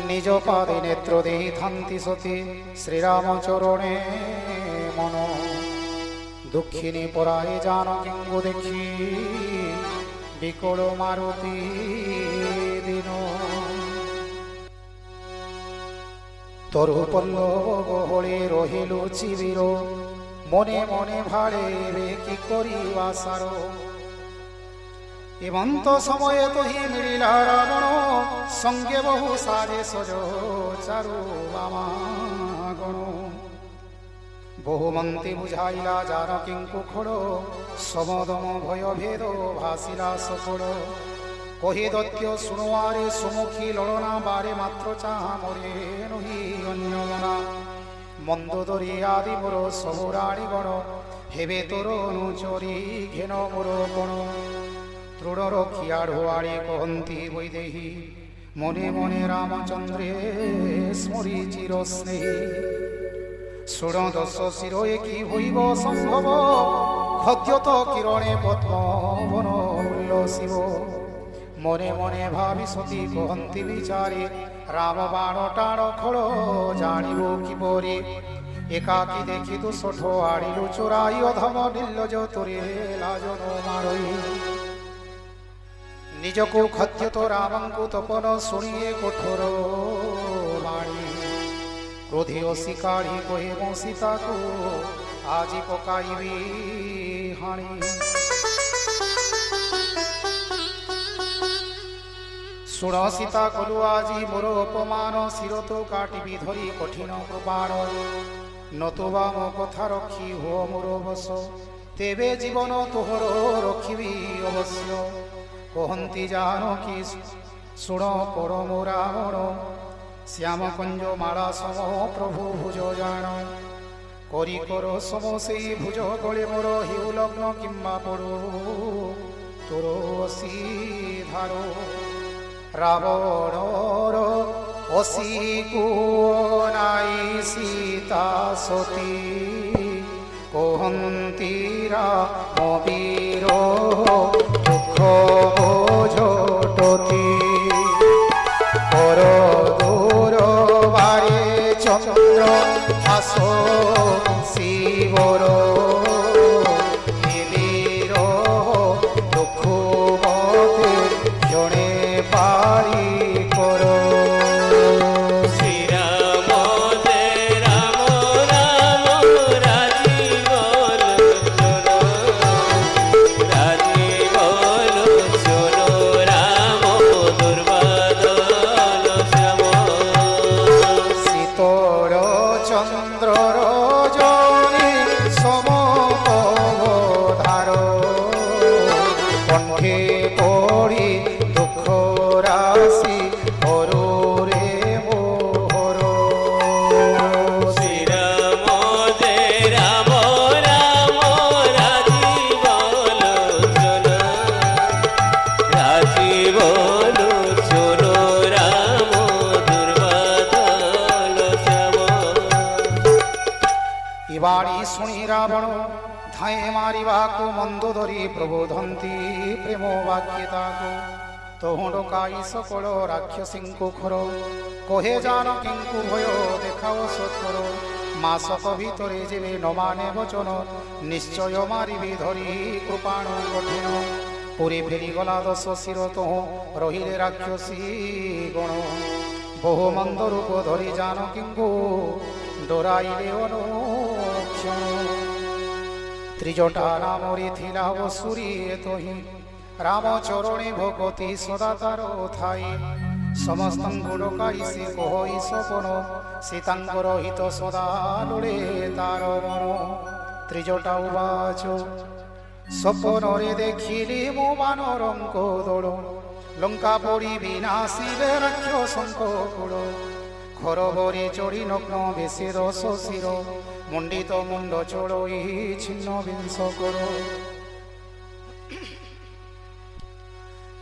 নিজ পাদে নেত্র দেহি থান্তি সতী শ্রীরামচরণে মন দুঃখিনী পরায় জানকিঙ্গু দেখি বিকল মারুতি দিন তরু পল্লব গহলে রহিলু চিবির মনে মনে ভাড়ে রে কি করিবা সার এমন্ত সময়ে তোহি মিলিলা রাবণ সঙ্গে বহু সাজে সজ চারু বামাগণ বহুমন্ত্রী বুঝাইলা জানকিঙ্কু খোড় সমদম ভয় ভেদ ভাসিলা সকল কহি দত্য শুণুয়ারে সুমুখী লড়না বারে মাত্র চাহা মরে নহি অন্যমনা মন্দ দরি আদি মোর সবুরাণী গণ হেবে তোর অনুচরি ঘেন মোর গণ তৃণ রক্ষিয়া ঢোয়াড়ে কহন্তি বৈদেহী মনে মনে রামচন্দ্রে স্মরি চির স্নেহী ষোড় দশ শিরয়ে কি হইব সম্ভব খদ্যত কিরণে পদ্ম বন শিব মনে মনে ভাবি সতী কহন্তি বিচারে রাম বাণ টাণ খোড় জানিব কিপরি একাকী দেখি তু ষঠ আড়িলু চোরাই অধম নির্লজ তোরে লাজন মারই নিজকু খদ্যত রামঙ্কু তপন শুনিয়ে কঠোর বাণী ক্রোধে অশিকারী কহে মো সীতাকু আজি পকাইবি হাণি শুণ সীতা কলু আজি মোর অপমান শিরত কাটিবি ধরি কঠিন কৃপাণ নতুবা মো কথা রক্ষি হো মোর বশ তেবে জীবন তোহর রখিবি অবশ্য কহন্তি জানকী শুণ পরম রাবণ শ্যাম কুঞ্জ মালা সম প্রভু ভুজ জাণ করি কর সম সেই ভুজ গলে মোর হিউ লগ্ন কিংবা পড়ু তোর অসি ধার রাবণর অসি কুনাই সীতা সতী কহন্তিরা মবীর দুঃখ বোঝটতি পর দূর বারে চন্দ্র আসো শিবর নিবির দুঃখ মতে জনে পারি কর বাণী শুনি রাবণ ধায়ে মারিবাকু মন্দ ধরি প্রবোধন্তি প্রেম বাক্যে তাকু তহু ডকাই সকল রাক্ষসীঙ্কু খর কহে জানকিঙ্কু ভয় দেখাও সৎকর মাসক ভিতরে যেবে নমানে বচন নিশ্চয় মারিবি ধরি কৃপাণ কঠিন পুরী ফেরি গলা দশ শির তহু রহিলে রাক্ষসী গণ বহু মন্দ রূপ ধরি জানকিঙ্কু ডরাইলে অনুক্ষণ ত্রিজটা নামরে থিলা বসুরি তোহি রামচরণে ভগতি সদা তার থাই সমস্তঙ্কু ডকাই সে কহই সপন সীতাঙ্কর হিত সদা লোড়ে তার মন ত্রিজটা উবাচ স্বপনরে দেখিলি মো বানরঙ্ক দোড় লঙ্কা পড়ি বিনাশিবে রাক্ষসঙ্ক কুড় খরবরে চড়ি নগ্ন বেশে দশ শির মুন্ডিত মুন্ড চড়ই ছিন্ন বিংশ কর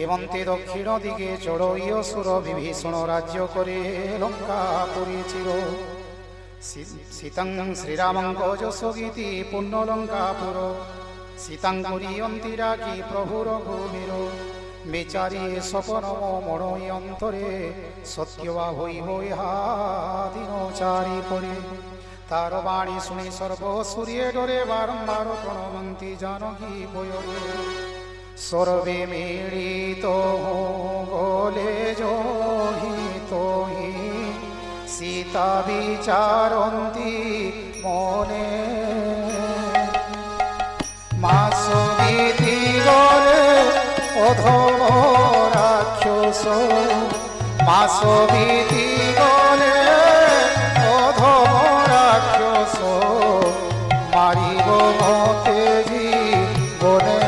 এমন্তে দক্ষিণ দিকে চড়ই অসুর বিভীষণ রাজ্য করে লঙ্কা পুরী চির সীতাং শ্রীরামঙ্ক যশ গীতি পুণ্য লঙ্কাপুর সীতাঙ্কুরি অন্তিরা কি প্রভু রঘুবীর বেচারি সপন মনই অন্তরে সত্যবা হইব ইহা দিন চারি পরে। তার বাণী শুনি সর্বসূর্যে ডরে বারম্বার প্রণমন্তি জানকী বয়রে। সর্বে মিলিত বলে জহিত সীতা বিচারন্তি মনে। মাস বিধি গলে অধম রাক্ষস, মাস বিধি গলে অধম রাক্ষস, মারিব মতে জীবনে।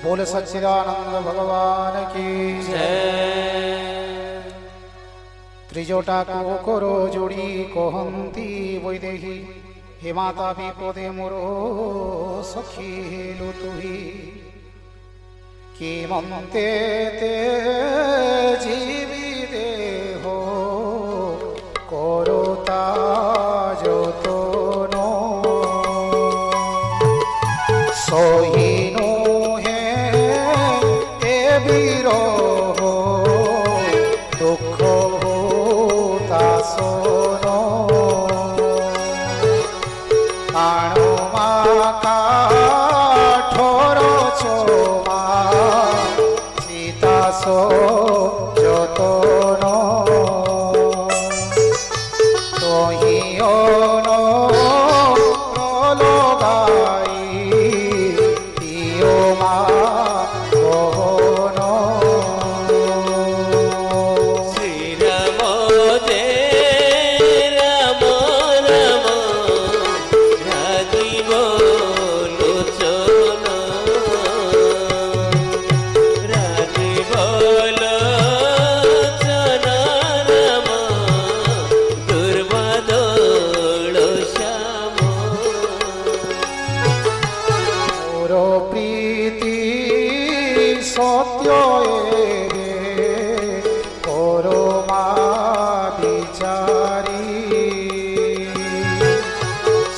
बोले सच्चिदानंद भगवान की जय। त्रिजटा को करो जोड़ी कहंती वैदेही, हे माता विपदे मोरो सखी हेलु तुही। कि मन्ते ते जीवी देह करता যতন সহিনো দুঃখ দাসন আণমা কাঠর চমা চিতাস যতন তহিয়ন লগাই দিও মা সত্য করো মা বিচারি।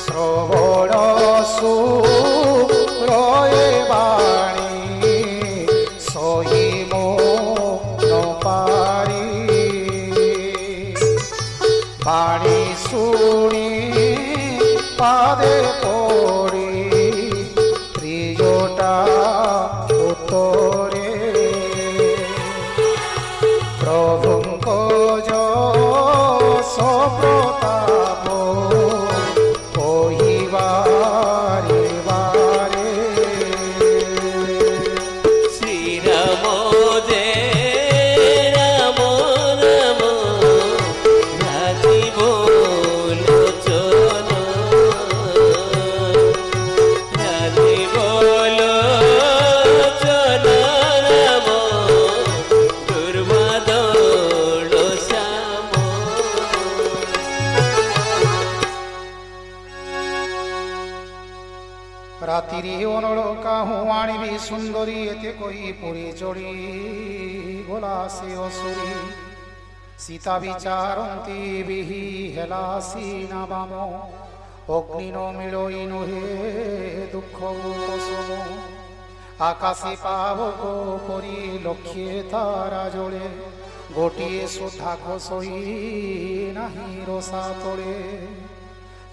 শ্রবণ সুরয়ে বাণী সহিব পারি। বাণী শুনি পাদে পড়ি ত্রিজটা উত্তরে। প্রভুঙ্ক যশ প্রতাপ কহিবারে বারে। শ্রীরাম যে রাম রাম রাজীব লোচন, রাজীব লোচন রাম দুর্বাদল শ্যাম। রাতিরে অনল কাহু আনিবি সুন্দরী, এতে কই পুরী চড়ি গোলা সে অসুরী। সীতা বিচারন্তি বিহি হেলাসি না বাম, অগ্নি ন মিলই নহে দুঃখ উপশম। আকাশে পাবক পরি লক্ষ্যে তারা জলে, গোটিয়ে সুধা ঘোষই নাহি রসা তলে।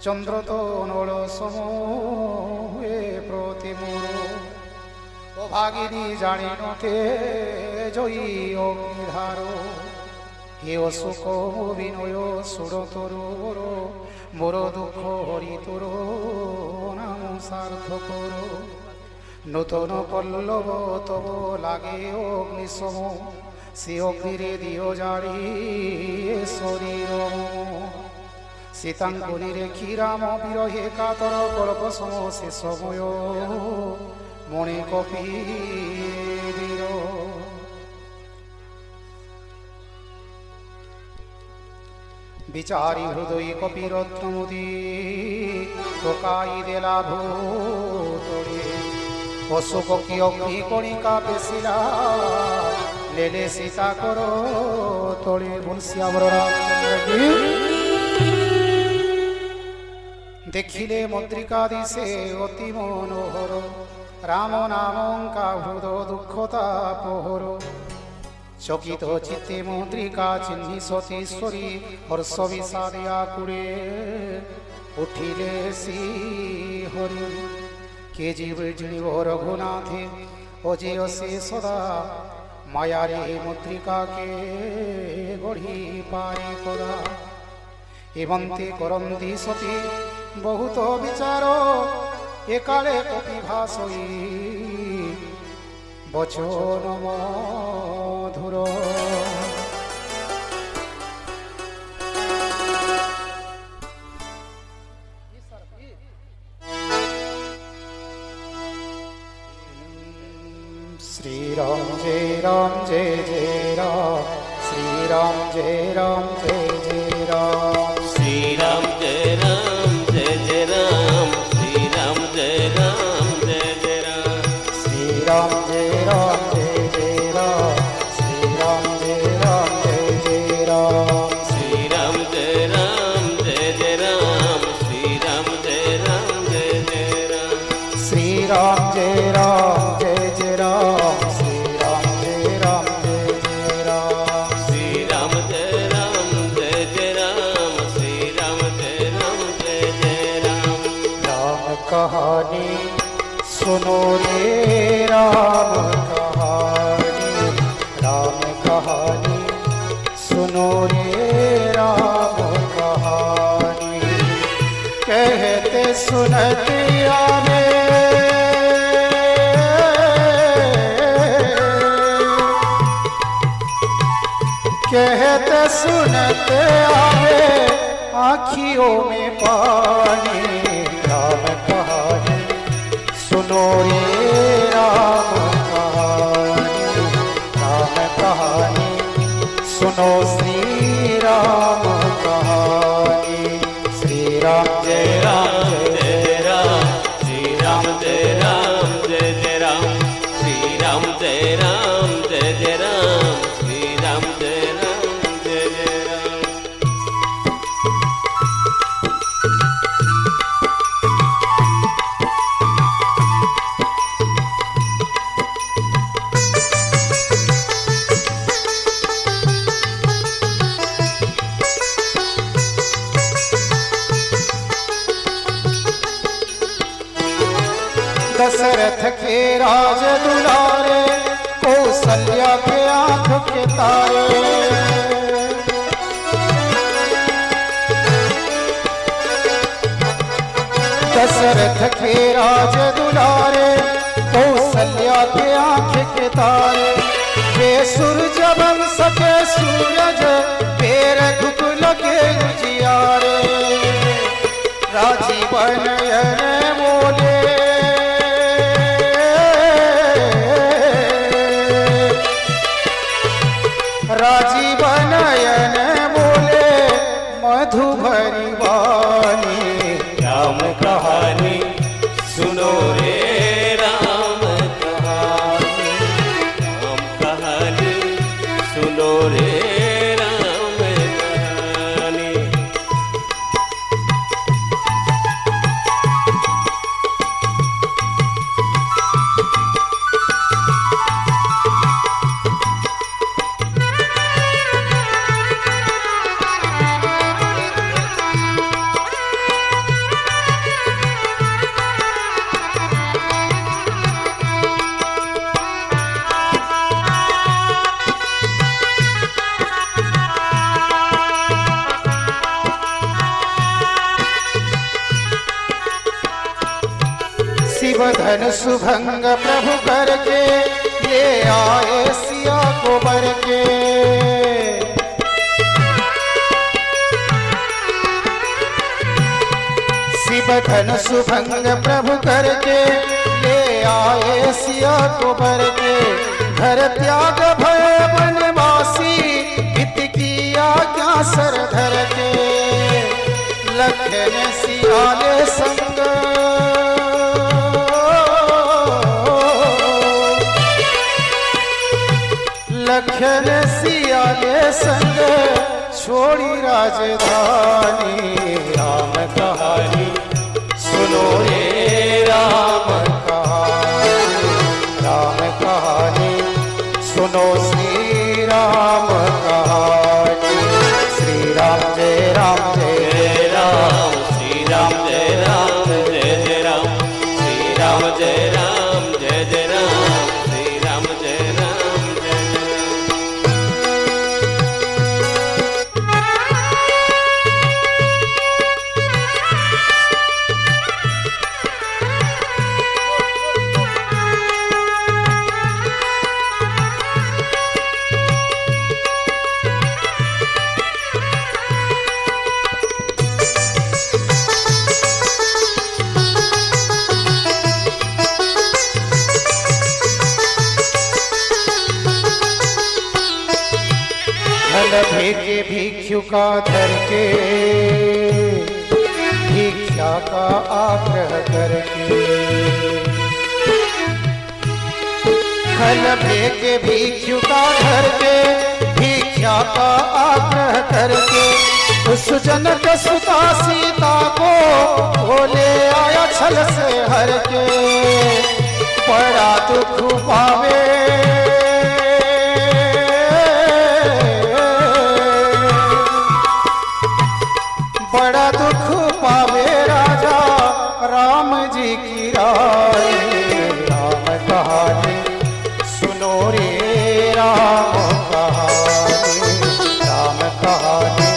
চন্দ্র তো নল সম হুয়ে প্রতিমূর, অভাগিনী জানি নতে জয়ী অগ্নিধার। হে অশোক বিনয় সুর তরুর মোর দুঃখ হরি তোর নাম সার্থক নূতন পল্লব তব লাগে অগ্নিসম সে অগ্নিরে দিও জাড়ি শরীর সীতাঙ্কুলিরে ক্ষীরাম বিরহে কাতর কল্প সম সে সময় মনে কপির বিচারি হৃদয় কপিরত্নমুদি টোকাই দেলা ভূতরে অশোক কি অগ্নি কণিকা পেশিলা লেলে সীতা কর তলে বলশ্যামর রামচন্দ্র কি দেখিলে মন্ত্রিকা দিশে অতি মনোহর রাম নামঙ্কা হৃদ দুঃখতা পোহর চকিত চিত্তে মন্ত্রিকা চিহ্নি সতীশ্বরী হর্ষ বিষাদে আকুড়ে উঠিলে শ্রী হরি কে জীব জিণিব রঘুনাথে অজেয় সে সদা মায়ারে মুদ্রিকাকে গঢ়ি পারে করা এমন্তে করন্দি সতী বহুত বিচার একালে কপি ভাষই বচন মধুর श्री राम जय जय राम श्री राम जय जय राम श्री राम जय जय राम श्री राम जय जय राम श्री राम जय जय राम श्री राम जय जय राम श्री राम जय जय राम श्री राम जय जय राम श्री राम जय जय राम श्री राम जय जय राम श्री राम जय जय राम श्री राम जय जय राम राम कहानी सुनो रे राम कहानी सुनो रे राम कहानी कहते सुनते आवे कहते सुनते आवे आँखियों में पानी राम कहानी सुनो रे राम कहानी सुनो श्री राम कहानी श्री राम जय जय राम श्री राम जय जय राम श्री राम जय जय राम श्री राम जय जय राम दशरथ के राज दुलारे कौशल्या के आंख के तारे दशरथ के राज दुलारे कौशल्या के आंख के तारे वे सूरज वंश के सूरज पेर धूप लगे उजियारे राजीवन बोले राजीवनयन बोले मधु भरी वाणी राम कहानी सुनो रे राम कहानी सुनो रे राम कहानी धन सुभंग प्रभु करके ले आए सिया को बर के। शिव धन सुभंग प्रभु करके ले आए सिया को बर के। घर त्याग भय वनवासी हित की आज्ञा सर धर के। लखन सियाले संग लखन सियाले संग छोड़ी राजधानी। राम कहानी सुनो रे राम कहानी। राम कहानी सुनो श्री राम कहानी। श्री राम जय राम जय राम। श्री राम जय राम जय जय राम। श्री राम जय राम जय जय राम। श्री राम जय राम जय जय भेजे भिक्षु का धर के भिक्षा का आग्रह करके। खल भेजे भिक्षु का धर के भिक्षा का आग्रह करके। उस जनक सुता सीता को बोले आया छल से हर के। बड़ा दुख पावे बड़ा दुख पावे राजा राम जी की रानी। राम कहानी सुनो रे राम कहानी। राम कहानी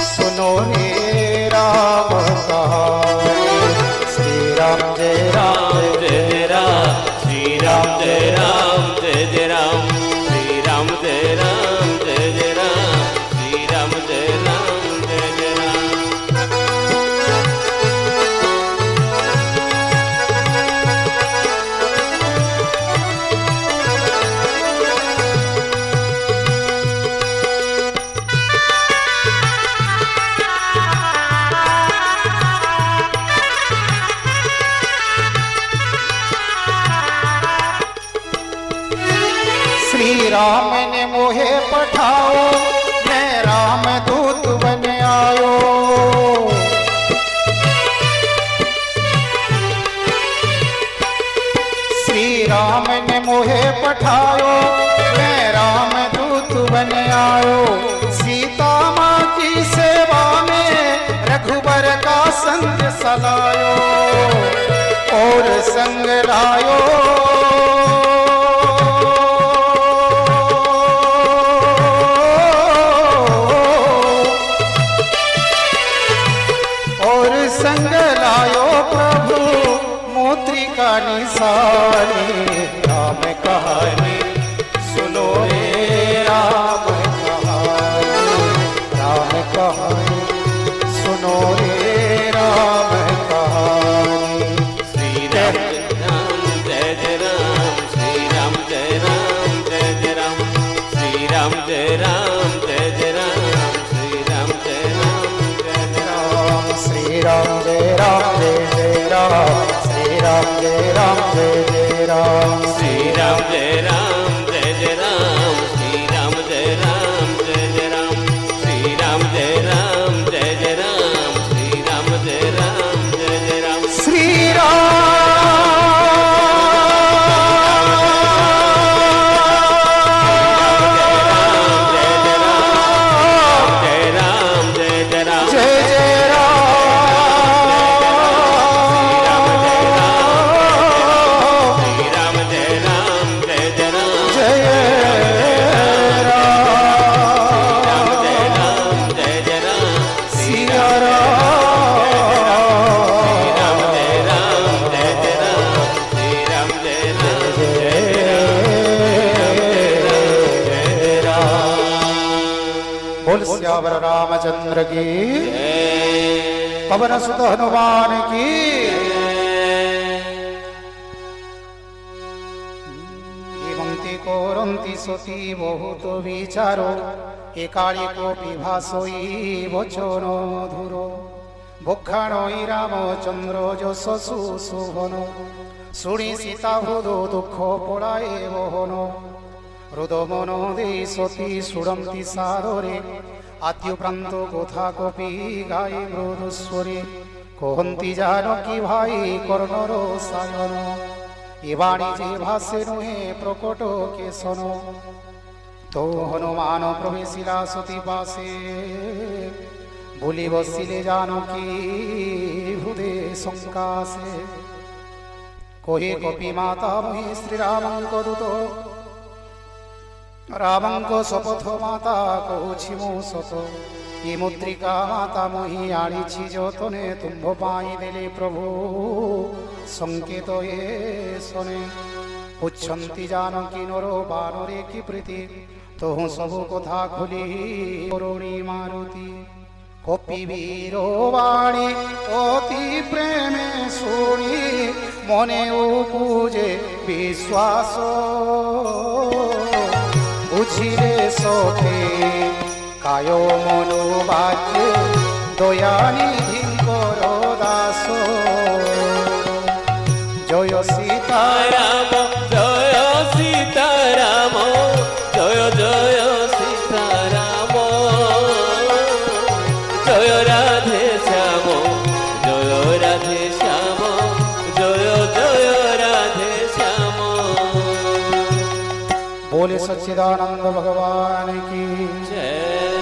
सुनो रे राम कहानी। श्री राम जय राम जय राम। श्री राम जय राम जय जय राम। श्री राम जय राम जय जय राम। श्री राम जय राम जय जय राम। श्री राम ने मोहे पठाओ मैं राम दूत बन आयो। श्री राम ने मोहे पठायो मैं राम दूत बन आयो। सीता माँ की सेवा में रघुबर का संग सलायो और संग लायो। संग लायो प्रभु मोत्रिका निशानी। राम कहानी सुनो रे राम कहानी। राम कहानी सुनो रे राम कहानी। श्री राम जय जय राम। श्री राम जय राम जय जय राम। श्री राम जय राम जय जय राम। श्री राम जय राम जय जय राम। श्री राम जय राम जय जय राम। श्री राम जय राम जय जय राम। श्री राम जय राम जय जय राम। श्री राम जय राम जय जय राम। श्री राम जय राम जय जय राम। श्री राम जय राम जय जय राम। श्री राम जय राम। बोल श्यावर रामचंद्र की जय पवन सुत हनुमान की हेमंती कोरंती सती बहुत विचारो एकाली कोपी भाषोई वचन धुरो भक्षाणई रामचंद्र यशसु शोभन शुणी सीता हृद दुख पड़ाए बहन हृद मन दे सती सुरंती सादरे आद्यप्रांत कथा कपि गाये मृदुस्वरे कहती जानकी भाई कर्णर सायन ए बाणी जे भाषे नुहे प्रकट केशन तो हनुमान प्रवेशिला सती पासे भूली बसिले जानकी हृदय शंकासे कहे कपि माता मुहि श्रीरामंक दूत रामंक शपथ माता कहूछि मु सत ये मुद्रिका माता मुहि आनिछि जतने तुम्भ पाई देले प्रभु संकेत ये सने पुछंती जानकी नर बानरे की प्रीति तोह सबु कथा खुली करुणी मारुति कपि वीर वाणी अति प्रेमे शुणी मने उपजे विश्वास बुझिले सखे काय मनोवाक्य दयानिधि दास जय सीताराम जय सीताराम जय जय सीताराम जय राधे श्याम जय राधे श्याम जय जय राधे श्याम बोले सच्चिदानंद भगवान की जय।